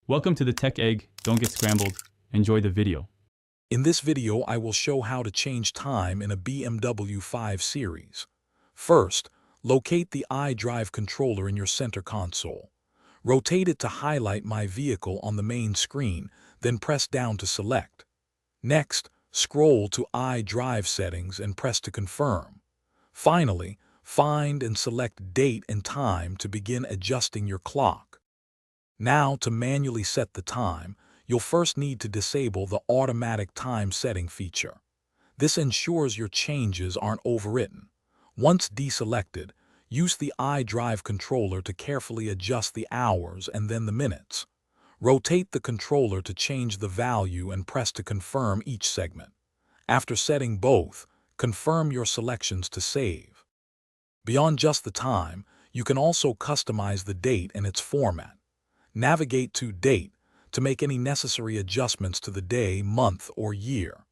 Welcome to the Tech Egg. Don't get scrambled. Enjoy the video. In this video, I will show how to change time in a BMW 5 Series. First, locate the iDrive controller in your center console. Rotate it to highlight My Vehicle on the main screen, then press down to select. Next, scroll to iDrive Settings and press to confirm. Finally, find and select Date and Time to begin adjusting your clock. Now, to manually set the time, you'll first need to disable the automatic time setting feature. This ensures your changes aren't overwritten. Once deselected, use the iDrive controller to carefully adjust the hours and then the minutes. Rotate the controller to change the value and press to confirm each segment. After setting both, confirm your selections to save. Beyond just the time, you can also customize the date and its format. Navigate to Date to make any necessary adjustments to the day, month, or year.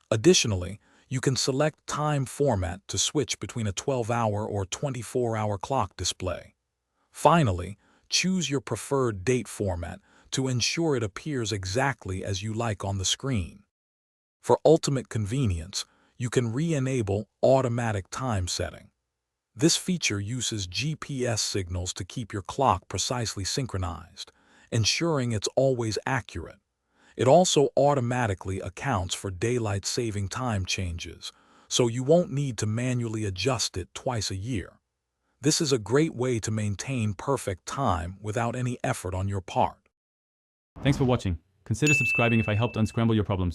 Additionally, you can select Time Format to switch between a 12-hour or 24-hour clock display. Finally, choose your preferred date format to ensure it appears exactly as you like on the screen. For ultimate convenience, you can re-enable automatic time setting. This feature uses GPS signals to keep your clock precisely synchronized, ensuring it's always accurate. It also automatically accounts for daylight saving time changes, so you won't need to manually adjust it twice a year. This is a great way to maintain perfect time without any effort on your part. Thanks for watching. Consider subscribing if I helped unscramble your problems.